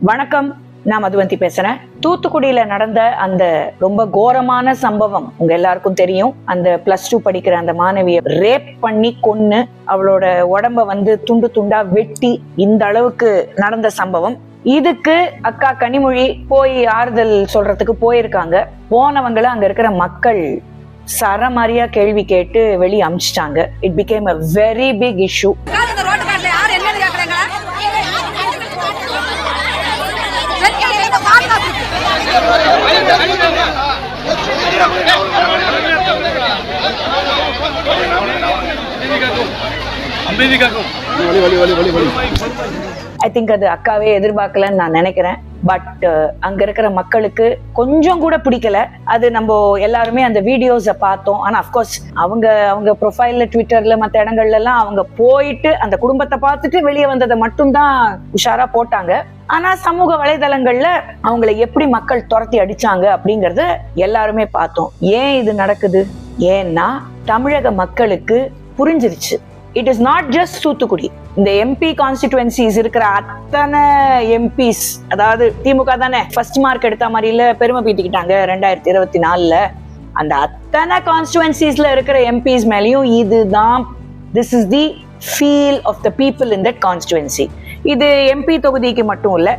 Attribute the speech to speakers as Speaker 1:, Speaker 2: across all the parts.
Speaker 1: வணக்கம், நான் மதுவந்தி பேசுறேன். தூத்துக்குடியில நடந்த அந்த ரொம்ப கோரமான சம்பவம் உங்க எல்லாருக்கும் தெரியும். அந்த +2 படிக்கிற அந்த மாணவியை ரேப் பண்ணி கொன்னு அவளோட உடம்ப துண்டு துண்டா வெட்டி இந்த அளவுக்கு நடந்த சம்பவம். இதுக்கு அக்கா கனிமொழி போய் ஆறுதல் சொல்றதுக்கு போயிருக்காங்க. போனவங்களை அங்க இருக்கிற மக்கள் சரமாரியா கேள்வி கேட்டு வெளியே அமிச்சிட்டாங்க. It became a very big issue. I think அது அக்காவே எதிர்பார்க்கலன்னு நான் நினைக்கிறேன். பட் அங்க இருக்கிற மக்களுக்கு கொஞ்சம் கூட பிடிக்கல. அது நம்ம எல்லாருமே அந்த வீடியோஸை பார்த்தோம். ஆனா அஃப்கோர்ஸ் அவங்க ப்ரொஃபைல்ல, ட்விட்டர்ல, மற்ற இடங்கள்ல எல்லாம் அவங்க போயிட்டு அந்த குடும்பத்தை பார்த்துட்டு வெளியே வந்ததை மட்டும்தான் உஷாரா போட்டாங்க. ஆனா சமூக வலைதளங்கள்ல அவங்களை எப்படி மக்கள் துரத்தி அடிச்சாங்க அப்படிங்கறத எல்லாருமே பார்த்தோம். ஏன் இது நடக்குது? ஏன்னா தமிழக மக்களுக்கு புரிஞ்சிருச்சு. It is not just Thoothukudi. இந்த எம்பி கான்ஸ்டிடுவன்சிஸ் இருக்கிற அத்தனை எம்பிஸ், அதாவது திமுக தானே ஃபர்ஸ்ட் மார்க் எடுத்த மாதிரில பெருமை பீத்திக்கிட்டாங்க 2024ல. அந்த அத்தனை கான்ஸ்டிடுவன்சிஸ்ல இருக்கிற எம்பிஸ் மேலேயும் இதுதான், this is the feel of the people in that constituency. இது எம்பி தொகுதிக்கு மட்டும் இல்ல,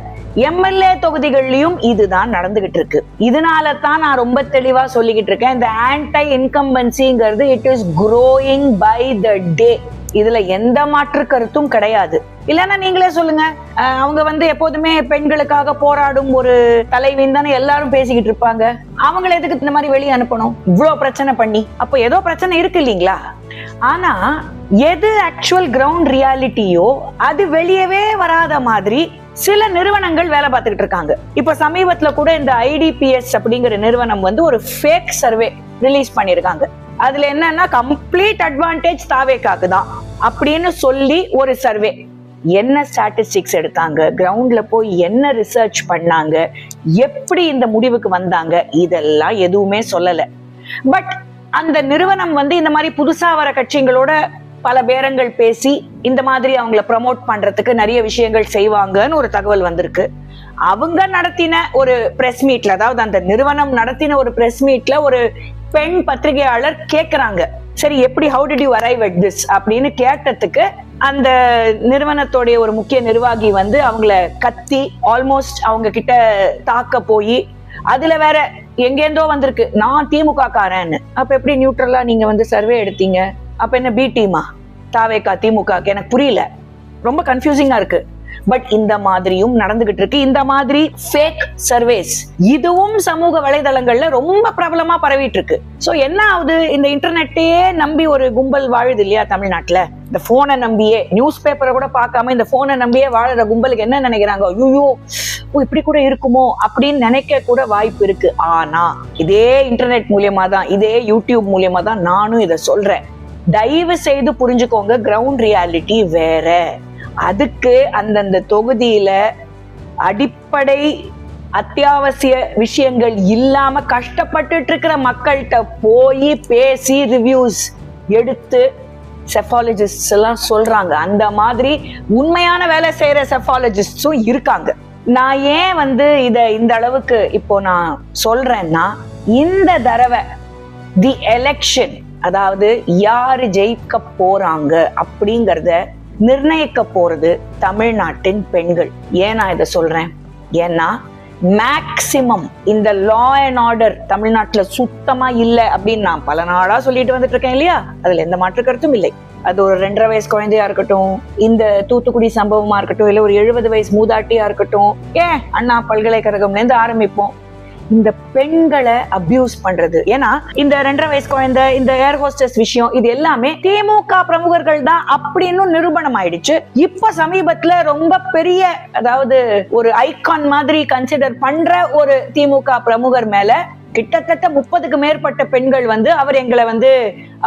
Speaker 1: எம்எல்ஏ தொகுதிகள்லயும் இதுதான் நடந்துகிட்டு இருக்கு. இதனால தான் நான் ரொம்ப தெளிவா சொல்லிக்கிட்டு இருக்கேன், இந்த ஆன்டை இன்கம்பன்சிங்கிறது it is growing by the day. இதுல எந்த மாற்று கருத்தும் கிடையாது. இல்லன்னா நீங்களே சொல்லுங்க, அவங்க எப்போதுமே பெண்களுக்காக போராடும் ஒரு தலைவின்னு தானே எல்லாரும் பேசிக்கிட்டு இருப்பாங்க. அவங்களை எதுக்கு இந்த மாதிரி வெளியே அனுப்பணும் இவ்வளவு பிரச்சனை பண்ணி? அப்போ ஏதோ பிரச்சனை இருக்கு இல்லீங்களா? ஆனா எது ஆக்சுவல் கிரவுண்ட் ரியாலிட்டியோ அது வெளியவே வராத மாதிரி சில நிறுவனங்கள் வேலை பார்த்துக்கிட்டு இருக்காங்க. இப்ப சமீபத்துல கூட இந்த ஐடிபிஎஸ் அப்படிங்கிற நிறுவனம் ஒரு ஃபேக் சர்வே ரிலீஸ் பண்ணிருக்காங்க. அதுல என்னன்னா கம்ப்ளீட் அட்வான்டேஜ் தாவேக்காக்கு தான் அப்படின்னு சொல்லி ஒரு சர்வே. என்ன ஸ்டாட்டிஸ்டிக்ஸ் எடுத்தாங்க, கிரவுண்ட்ல போய் என்ன ரிசர்ச் பண்ணாங்க, எப்படி இந்த முடிவுக்கு வந்தாங்க, இதெல்லாம் எதுவுமே சொல்லல. பட் அந்த நிறுவனம் இந்த மாதிரி புதுசா வர கட்சிகளோட பல பேரங்கள் பேசி இந்த மாதிரி அவங்கள ப்ரமோட் பண்றதுக்கு நிறைய விஷயங்கள் செய்வாங்கன்னு ஒரு தகவல் வந்திருக்கு. அவங்க நடத்தின ஒரு பிரஸ் மீட்ல, அதாவது அந்த நிறுவனம் நடத்தின ஒரு பிரஸ் மீட்ல ஒரு பெண் பத்திரிகையாளர் கேக்குறாங்க, சரி எப்படி how did you arrive at this அப்படின்னு கேட்டதுக்கு அந்த நிறுவனத்தோடைய ஒரு முக்கிய நிர்வாகி அவங்கள கத்தி ஆல்மோஸ்ட் அவங்க கிட்ட தாக்க போய், அதுல வேற எங்கேந்தோ வந்திருக்கு நான் திமுக காரன்னு. அப்ப எப்படி நியூட்ரலா நீங்க சர்வே எடுத்தீங்க? அப்ப என்ன பி டீமா தாவேக்கா திமுக? எனக்கு புரியல, ரொம்ப கன்ஃபியூசிங்கா இருக்கு. பட் இந்த மாதிரியும் நடந்துகிட்டு இருக்கு. இந்த மாதிரி ஃபேக் சர்வேஸ் இதுவும் சமூக வலைதளங்கள்ல ரொம்ப பிரபலமா பரவிட்டு இருக்கு. சோ என்ன ஆகுது, இந்த இன்டர்நெட்டையே நம்பி ஒரு கும்பல் வாழுது இல்லையா தமிழ்நாட்டுல. இந்த போனை நம்பியே, நியூஸ் பேப்பரை கூட பார்க்காம இந்த போனை நம்பியே வாழற கும்பலுக்கு என்ன நினைக்கிறாங்க, ஐயோ இப்படி கூட இருக்குமோ அப்படின்னு நினைக்க கூட வாய்ப்பு இருக்கு. ஆனா இதே இன்டர்நெட் மூலியமா தான், இதே யூடியூப் மூலியமா தான் நானும் இதை சொல்றேன். தயவு செய்து புரிஞ்சுக்கோங்க, கிரவுண்ட் ரியாலிட்டி வேற. அதுக்கு அந்தந்த தொகுதியில அடிப்படை அத்தியாவசிய விஷயங்கள் இல்லாம கஷ்டப்பட்டு இருக்கிற மக்கள்கிட்ட போய் பேசி ரிவ்யூஸ் எடுத்து செஃபாலஜிஸ்ட் எல்லாம் சொல்றாங்க. அந்த மாதிரி உண்மையான வேலை செய்யற செஃபாலஜிஸ்டும் இருக்காங்க. நான் ஏன் இத இந்த அளவுக்கு இப்போ நான் சொல்றேன்னா, இந்த தடவை தி எலெக்ஷன், அதாவது யாரு ஜெயிக்க போறாங்க அப்படிங்கறத நிர்ணயிக்க போறது தமிழ்நாட்டின் பெண்கள். ஏன் நான் இதை சொல்றேன்? ஏன்னா மேக்சிமம் இந்த லா அண்ட் ஆர்டர் தமிழ்நாட்டுல சுத்தமா இல்லை அப்படின்னு நான் பல நாளா சொல்லிட்டு வந்துட்டு இருக்கேன் இல்லையா? அதுல எந்த மாற்று கருத்தும் இல்லை. அது ஒரு 2.5 வயசு குழந்தையா இருக்கட்டும், இந்த தூத்துக்குடி சம்பவமா இருக்கட்டும், இல்ல ஒரு 70 வயசு மூதாட்டியா இருக்கட்டும், ஏன் அண்ணா பல்கலைக்கழகம்ல இருந்து ஆரம்பிப்போம். இந்த பெண்களை அபியூஸ் பண்றது, ஏன்னா இந்த 2.5 வயசு குழந்தை, இந்த ஏர் ஹோஸ்டஸ் விஷயம், இது எல்லாமே திமுக பிரமுகர்கள் தான் அப்படின்னு நிரூபணம் ஆயிடுச்சு. இப்ப சமீபத்துல ரொம்ப பெரிய, அதாவது ஒரு ஐகான் மாதிரி கன்சிடர் பண்ற ஒரு திமுக பிரமுகர் மேல கிட்டத்தட்ட 30க்கு மேற்பட்ட பெண்கள் அவர் எங்களை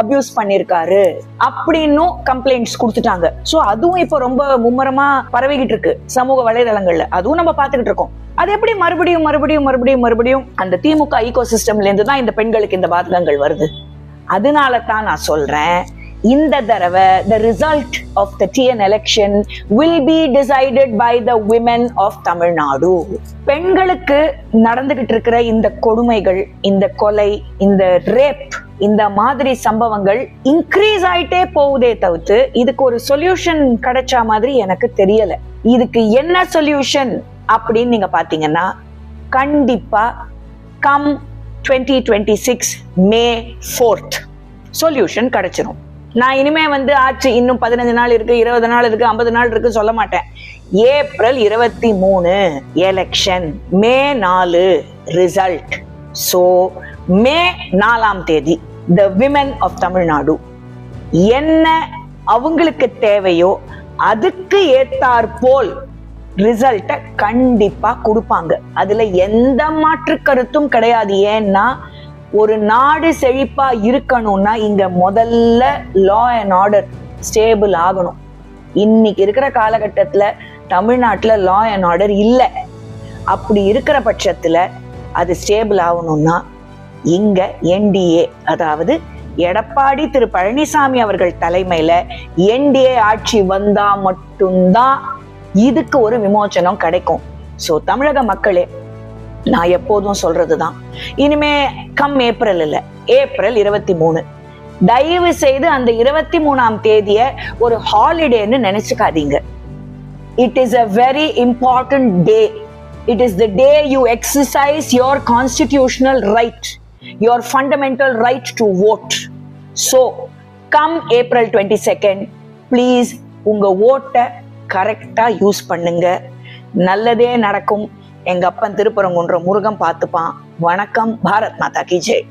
Speaker 1: அபியூஸ் பண்ணிருக்காரு அப்படின்னு கம்ப்ளைண்ட்ஸ் கொடுத்துட்டாங்க. சோ அதுவும் இப்ப ரொம்ப மும்முரமா பரவிக்கிட்டு இருக்கு சமூக வலைதளங்கள்ல. அதுவும் நம்ம பாத்துக்கிட்டு இருக்கோம். அது எப்படி மறுபடியும் மறுபடியும் மறுபடியும் மறுபடியும் அந்த திமுக ஈகோ சிஸ்டம்ல இருந்து தான் இந்த பெண்களுக்கு இந்த பாதகங்கள் வருது. அதனால தான் நான் சொல்றேன், இந்த தடவை the result of the TN election will be decided by the women of Tamil Nadu. பெண்களுக்கு நடந்துகிட்டு இருக்கிற இந்த கொடுமைகள், இந்த கொலை, இந்த ரேப், இந்த மாதிரி சம்பவங்கள் இன்க்ரீஸ் ஆயிட்டே போகுதே தவிர்த்து இதுக்கு ஒரு சொல்யூஷன் கிடைச்ச மாதிரி எனக்கு தெரியல. இதுக்கு என்ன சொல்யூஷன் அப்படின்னு நீங்க பாத்தீங்கன்னா, கண்டிப்பா கம் 2026 May 4th சொல்யூஷன் கிடைச்சிரும். நான் இனிமே ஆச்சு இன்னும் 15 நாள் இருக்கு, 20 நாள் இருக்கு, 50 நாள் இருக்கு சொல்ல மாட்டேன். ஏப்ரல் 23 எலெக்ஷன், மே 4 ரிசல்ட். சோ மே 4ஆம் தேதி the women of Tamil Nadu என்ன அவங்களுக்கு தேவையோ அதுக்கு ஏத்தாற் போல் ரிசல்ட்ட கண்டிப்பா கொடுப்பாங்க. அதுல எந்த மாற்று கருத்தும் கிடையாது. ஏன்னா ஒரு நாடு செழிப்பா இருக்கணும்னா இங்க முதல்ல லா அண்ட் ஆர்டர் ஸ்டேபிள் ஆகணும். இன்னைக்கு இருக்கிற காலகட்டத்துல தமிழ்நாட்டுல லா அண்ட் ஆர்டர் இல்லை. அப்படி இருக்கிற பட்சத்துல அது ஸ்டேபிள் ஆகணும்னா இங்க என்டிஏ, அதாவது எடப்பாடி திரு பழனிசாமி அவர்கள் தலைமையில என்டிஏ ஆட்சி வந்தா மட்டும்தான் இதுக்கு ஒரு விமோச்சனம் கிடைக்கும். சோ தமிழக மக்களே, நான் எப்போதும் சொல்றதுதான், இனிமே கம் ஏப்ரல் இல்ல, ஏப்ரல் 23 தயவு செய்து அந்த 23ஆம் தேதிய ஒரு ஹாலிடேன்னு நினைச்சுக்காதீங்க. It is a very important day. It is the day you exercise your constitutional right, your fundamental right to vote. So come April 22nd, please உங்க ஓட்டை கரெக்டா யூஸ் பண்ணுங்க. நல்லதே நடக்கும். எங்க அப்பன் திருப்பரங்குன்ற முருகன் பார்த்துப்பான். வணக்கம். பாரத் மாதா கி ஜெய்.